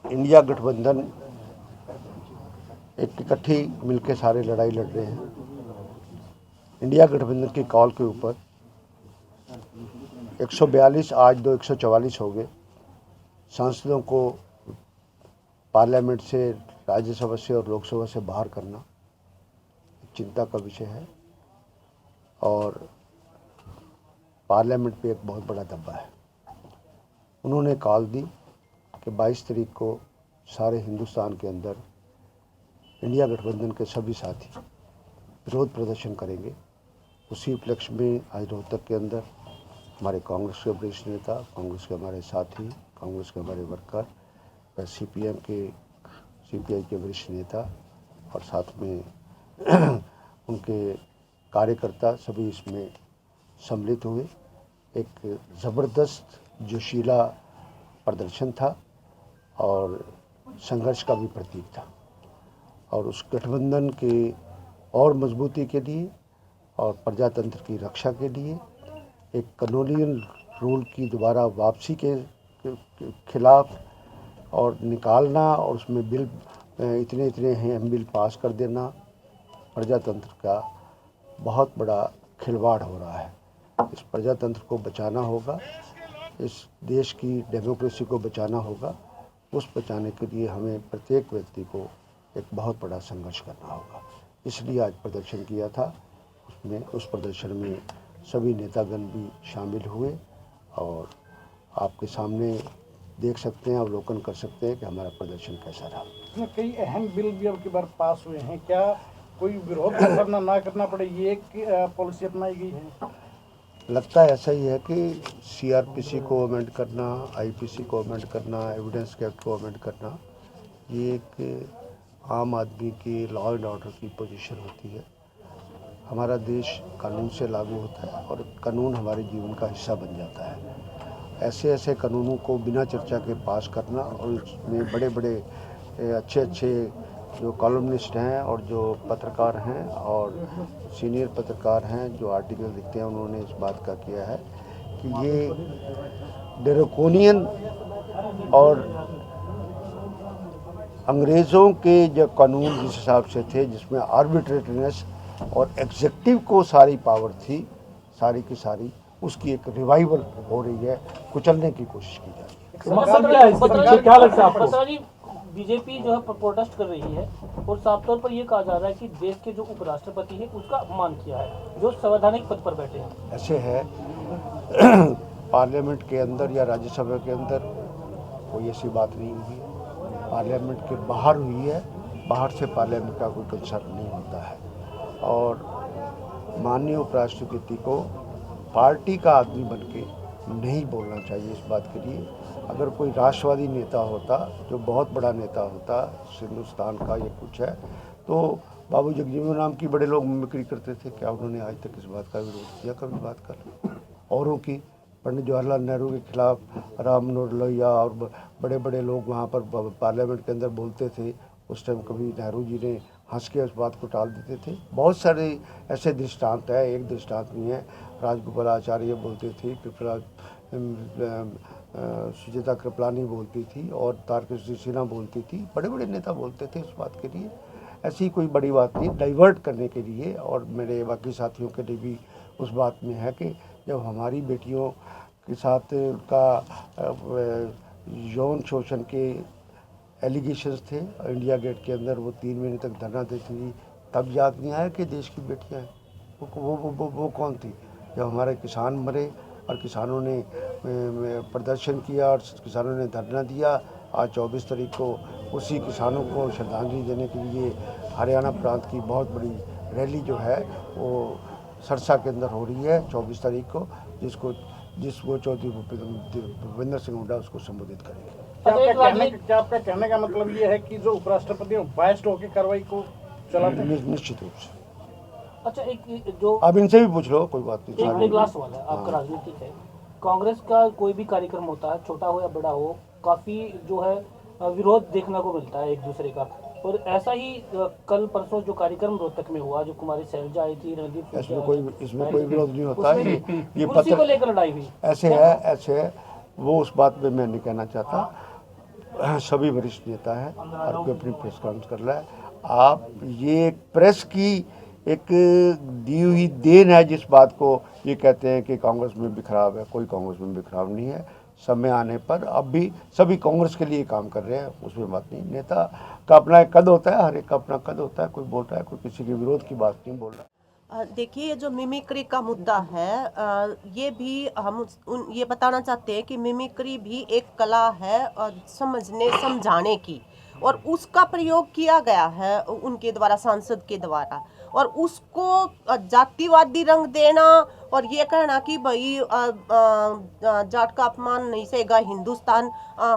India गठबंधन एक इकट्ठी मिलकर सारे लड़ाई लड़ रहे हैं। इंडिया गठबंधन की कॉल के ऊपर 142 आज 144 हो गए सांसदों को पार्लियामेंट से, राज्यसभा से और लोकसभा से बाहर करना चिंता का विषय है और पार्लियामेंट पे एक बहुत बड़ा दब्बा है। उन्होंने कॉल दी कि 22 तारीख को सारे हिंदुस्तान के अंदर इंडिया गठबंधन के सभी साथी विरोध प्रदर्शन करेंगे। उसी उपलक्ष्य में आज रोहतक के अंदर हमारे कांग्रेस के वरिष्ठ नेता, कांग्रेस के हमारे साथी, कांग्रेस के हमारे वर्कर, सीपीआई के वरिष्ठ नेता और साथ में उनके कार्यकर्ता सभी इसमें सम्मिलित हुए। एक ज़बरदस्त जोशीला प्रदर्शन था और संघर्ष का भी प्रतीक था और उस गठबंधन के और मजबूती के लिए और प्रजातंत्र की रक्षा के लिए एक कॉलोनियल रूल की दोबारा वापसी के खिलाफ और निकालना और उसमें बिल इतने अहम बिल पास कर देना प्रजातंत्र का बहुत बड़ा खिलवाड़ हो रहा है। इस प्रजातंत्र को बचाना होगा, इस देश की डेमोक्रेसी को बचाना होगा। उस बचाने के लिए हमें प्रत्येक व्यक्ति को एक बहुत बड़ा संघर्ष करना होगा। इसलिए आज प्रदर्शन किया था। उस प्रदर्शन में सभी नेतागण भी शामिल हुए और आपके सामने देख सकते हैं, अवलोकन कर सकते हैं कि हमारा प्रदर्शन कैसा रहा। इसमें कई अहम बिल भी अब की बार पास हुए हैं। क्या कोई विरोध करना ना करना पड़े, ये एक पॉलिसी अपनाई गई है? लगता है ऐसा ही है कि सीआरपीसी को अमेंड करना, आईपीसी को अमेंड करना, एविडेंस एक्ट को अमेंड करना, ये एक आम आदमी की लॉ एंड ऑर्डर की पोजीशन होती है। हमारा देश कानून से लागू होता है और कानून हमारे जीवन का हिस्सा बन जाता है। ऐसे कानूनों को बिना चर्चा के पास करना और इसमें बड़े अच्छे जो कॉलमनिस्ट हैं और जो पत्रकार हैं और सीनियर पत्रकार हैं जो आर्टिकल लिखते हैं, उन्होंने इस बात का किया है कि ये ड्रैकोनियन और अंग्रेज़ों के जो कानून जिस हिसाब से थे, जिसमें आर्बिट्रेटरीनेस और एग्जेक्टिव को सारी पावर थी, सारी की सारी, उसकी एक रिवाइवल हो रही है, कुचलने की कोशिश की जा रही है। मकसद क्या है इसके पीछे, क्या लगता है आपको? बीजेपी जो है प्रोटेस्ट कर रही है और साफ तौर पर यह कहा जा रहा है कि देश के जो उपराष्ट्रपति है उसका अपमान किया है, जो संवैधानिक पद पर बैठे हैं। ऐसे है पार्लियामेंट के अंदर या राज्यसभा के अंदर कोई ऐसी बात नहीं हुई है। पार्लियामेंट के बाहर हुई है। बाहर से पार्लियामेंट का कोई कंसर्न नहीं होता है और माननीय उपराष्ट्रपति को पार्टी का आदमी बनके नहीं बोलना चाहिए इस बात के लिए। अगर कोई राष्ट्रवादी नेता होता, जो बहुत बड़ा नेता होता हिंदुस्तान का, ये कुछ है तो बाबू जगजीवन राम की बड़े लोग मिमिक्री करते थे। क्या उन्होंने आज तक इस बात का विरोध किया? कभी बात कर औरों की पंडित जवाहरलाल नेहरू के खिलाफ राम मनोहर लोहिया और बड़े लोग वहाँ पर पार्लियामेंट के अंदर बोलते थे। उस टाइम कभी नेहरू जी ने हंस के उस बात को टाल देते थे। बहुत सारे ऐसे दृष्टांत है, एक दृष्टांत नहीं है। राजगोपाल आचार्य बोलते थे, सुचेता कृपलानी बोलती थी और तारकिशोर सिन्हा बोलती थी। बड़े नेता बोलते थे इस बात के लिए। ऐसी कोई बड़ी बात नहीं, डाइवर्ट करने के लिए। और मेरे बाकी साथियों के लिए भी उस बात में है कि जब हमारी बेटियों के साथ का यौन शोषण के एलिगेशंस थे इंडिया गेट के अंदर, वो 3 महीने तक धरना देती थी, तब याद नहीं आया कि देश की बेटियां हैं। वो कौन थी? जब हमारे किसान मरे और किसानों ने प्रदर्शन किया और किसानों ने धरना दिया। आज 24 तारीख को उसी किसानों को श्रद्धांजलि देने के लिए हरियाणा प्रांत की बहुत बड़ी रैली जो है वो सरसा के अंदर हो रही है 24 तारीख को, जिसको चौधरी भूपेंद्र सिंह हुड्डा उसको संबोधित करेंगे। क्या आपका कहने का मतलब ये है कि जो उपराष्ट्रपति बायस्ड होकर कार्रवाई को चलाते हैं? निश्चित रूप से। अच्छा, एक जो आप इनसे भी पूछ लो, कोई बात नहीं। एक लास्ट सवाल है आपका। राजनीतिक है, कांग्रेस का कोई भी कार्यक्रम होता है, छोटा हो या बड़ा हो, काफी जो है विरोध देखने को मिलता है एक दूसरे का। और ऐसा ही कल परसों जो कार्यक्रम रोहतक में हुआ, जो कुमारी शैलजा आई थी, रणदीप, इसमें कोई विरोध नहीं होता है। ये कुर्सी को लेकर लड़ाई हुई। ऐसे है वो उस बात पे मैं नहीं कहना चाहता। सभी वरिष्ठ नेता हैं और कोई अपनी प्रेस कॉन्फ्रेंस कर रहा है। आप ये प्रेस की एक दी हुई देन है जिस बात को ये कहते हैं कि कांग्रेस में भी खराब है। कोई कांग्रेस में भी खराब नहीं है। समय आने पर अब भी सभी कांग्रेस के लिए काम कर रहे हैं, उसमें बात नहीं। नेता का अपना एक कद होता है, हर एक का अपना कद होता है। कोई बोल रहा है, कोई किसी के विरोध की बात नहीं बोल रहा। देखिए, जो मिमिक्री का मुद्दा है, ये भी हम ये बताना चाहते हैं कि मिमिक्री भी एक कला है समझने समझाने की, और उसका प्रयोग किया गया है उनके द्वारा, सांसद के द्वारा, और उसको जातिवादी रंग देना और ये कहना कि भाई जाट का अपमान नहीं सहेगा हिंदुस्तान।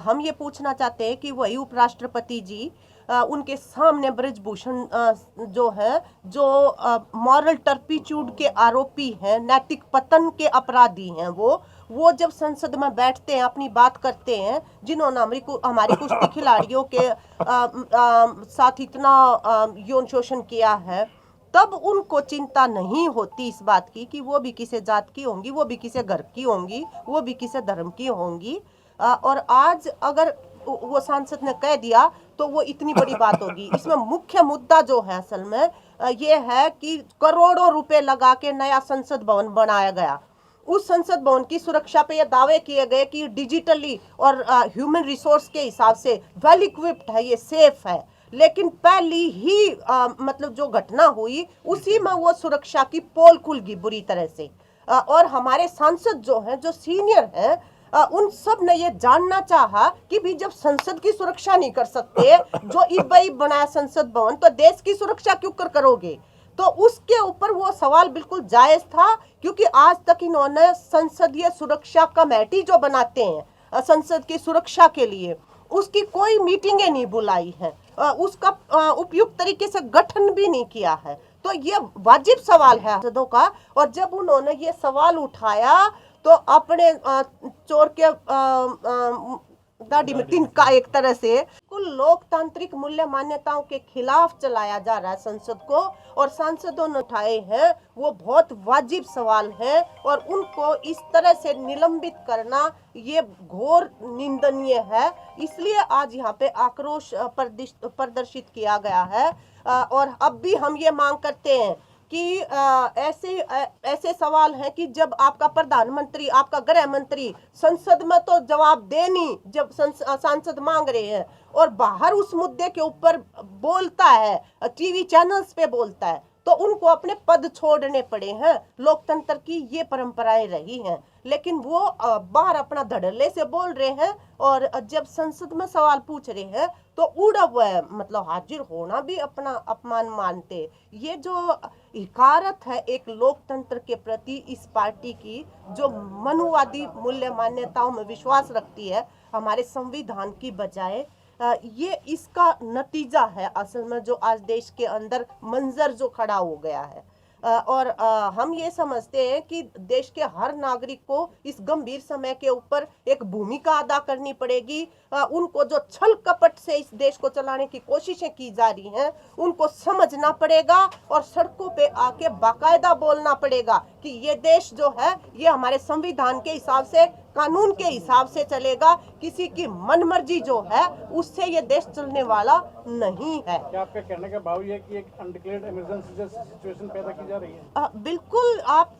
हम ये पूछना चाहते हैं कि वही उपराष्ट्रपति जी उनके सामने ब्रजभूषण जो है, जो मॉरल टर्पिट्यूड के आरोपी हैं, नैतिक पतन के अपराधी हैं, वो जब संसद में बैठते हैं, अपनी बात करते हैं, जिन्होंने हमारी कुश्ती खिलाड़ियों के साथ इतना यौन शोषण किया है, तब उनको चिंता नहीं होती इस बात की कि वो भी किसी जात की होंगी, वो भी किसी घर की होंगी, वो भी किसी धर्म की होंगी। और आज अगर वो सांसद ने कह दिया तो वो इतनी बड़ी बात होगी। इसमें मुख्य मुद्दा जो है असल में ये है कि करोड़ों रुपए लगा के नया संसद भवन बनाया गया। उस संसद भवन की सुरक्षा पे ये दावे किए गए कि डिजिटली और ह्यूमन रिसोर्स के हिसाब से वेल इक्विप्ड है, ये सेफ है। लेकिन पहली ही मतलब जो घटना हुई उसी में वो सुरक्षा की पोल खुल गई बुरी तरह से। और हमारे सांसद जो हैं, जो सीनियर हैं, उन सब ने ये जानना चाहा कि भी जब संसद की सुरक्षा नहीं कर सकते, जो इब बनाया संसद भवन, तो देश की सुरक्षा क्यों करोगे। तो उसके ऊपर वो सवाल बिल्कुल जायज था, क्योंकि आज तक इन्होंने संसदीय सुरक्षा कमेटी जो बनाते हैं संसद की सुरक्षा के लिए, उसकी कोई मीटिंगें नहीं बुलाई है, उसका उपयुक्त तरीके से गठन भी नहीं किया है। तो ये वाजिब सवाल है सांसदों का। और जब उन्होंने ये सवाल उठाया तो अपने चोर के दाढ़ी में तिनका एक तरह से कुल लोकतांत्रिक मूल्य मान्यताओं के खिलाफ चलाया जा रहा है संसद को, और सांसदों ने उठाए हैं वो बहुत वाजिब सवाल है, और उनको इस तरह से निलंबित करना ये घोर निंदनीय है। इसलिए आज यहाँ पे आक्रोश प्रदर्शित किया गया है। और अब भी हम ये मांग करते हैं कि ऐसे सवाल हैं कि जब आपका प्रधानमंत्री, आपका गृह मंत्री संसद में तो जवाब दे नहीं, जब सांसद मांग रहे हैं, और बाहर उस मुद्दे के ऊपर बोलता है, टीवी चैनल्स पे बोलता है, तो उनको अपने पद छोड़ने पड़े हैं। लोकतंत्र की ये परंपराएं रही हैं, लेकिन वो बाहर अपना धड़ल्ले से बोल रहे हैं, और जब संसद में सवाल पूछ रहे हैं तो उड़ा हुआ है, मतलब हाजिर होना भी अपना अपमान मानते। ये जो हिकारत है एक लोकतंत्र के प्रति इस पार्टी की, जो मनुवादी मूल्य मान्यताओं में विश्वास रखती है हमारे संविधान की बजाय, ये इसका नतीजा है असल में जो आज देश के अंदर मंजर जो खड़ा हो गया है। और हम ये समझते हैं कि देश के हर नागरिक को इस गंभीर समय के ऊपर एक भूमिका अदा करनी पड़ेगी। उनको जो छल कपट से इस देश को चलाने की कोशिशें की जा रही हैं उनको समझना पड़ेगा, और सड़कों पे आके बाकायदा बोलना पड़ेगा कि ये देश जो है ये हमारे संविधान के हिसाब से, कानून के हिसाब से चलेगा। किसी की मनमर्जी जो है उससे ये देश चलने वाला नहीं है। क्या आपका कहने का भाव ये है कि एक अनडिक्लेयर्ड इमरजेंसी जैसी सिचुएशन पैदा की जा रही है? बिल्कुल। आप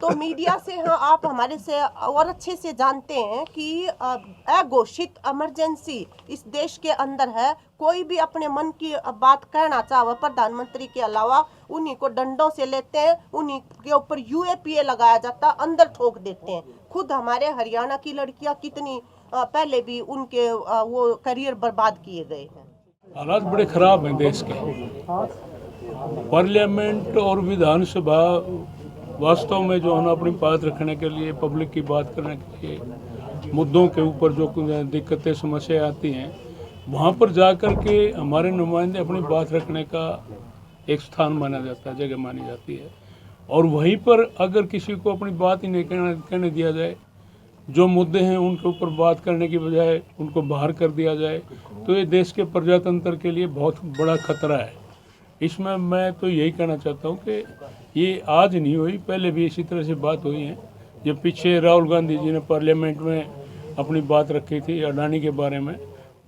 तो मीडिया से आप हमारे से और अच्छे से जानते हैं कि अघोषित इमरजेंसी इस देश के अंदर है। कोई भी अपने मन की बात कहना चाहे प्रधानमंत्री के अलावा उन्हीं को डंडों से लेते हैं, उन्हीं के ऊपर यूएपीए लगाया जाता, अंदर ठोक देते हैं। खुद हमारे हरियाणा की लड़कियां कितनी पहले भी उनके वो करियर बर्बाद किए गए हैं। हालात बड़े खराब हैं देश के। पार्लियामेंट और विधानसभा वास्तव में जो है ना अपनी बात रखने के लिए, पब्लिक की बात करने के लिए, मुद्दों के ऊपर जो दिक्कतें समस्याएं आती हैं वहाँ पर जाकर के हमारे नुमाइंदे अपनी बात रखने का एक स्थान माना जाता है, जगह मानी जाती है। और वहीं पर अगर किसी को अपनी बात ही नहीं कहने दिया जाए, जो मुद्दे हैं उनके ऊपर बात करने की बजाय उनको बाहर कर दिया जाए, तो ये देश के प्रजातंत्र के लिए बहुत बड़ा खतरा है। इसमें मैं तो यही कहना चाहता हूँ कि ये आज नहीं हुई, पहले भी इसी तरह से बात हुई है। जब पीछे राहुल गांधी जी ने पार्लियामेंट में अपनी बात रखी थी अडानी के बारे में,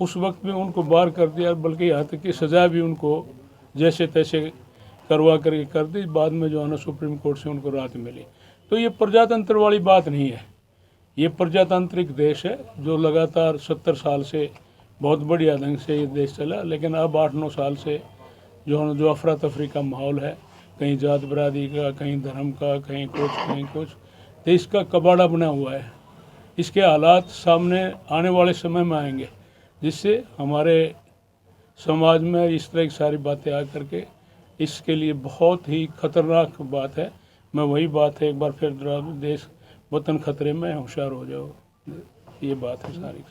उस वक्त भी उनको बाहर कर दिया, बल्कि यहाँ तक कि सज़ा भी उनको जैसे तैसे करवा करके कर दी। बाद में जो है ना सुप्रीम कोर्ट से उनको राहत मिली। तो ये प्रजातंत्र वाली बात नहीं है, ये प्रजातांत्रिक देश है जो लगातार 70 साल से बहुत बढ़िया ढंग से ये देश चला। लेकिन अब 8-9 साल से जो अफरा तफरी का माहौल है, कहीं जात बरादरी का, कहीं धर्म का, कहीं कुछ, तो इसका कबाड़ा बना हुआ है। इसके हालात सामने आने वाले समय में आएंगे, जिससे हमारे समाज में इस तरह की सारी बातें आ करके इसके लिए बहुत ही खतरनाक बात है। मैं वही बात है, एक बार फिर देश वतन खतरे में, होशियार हो जाओ, ये बात है सारी।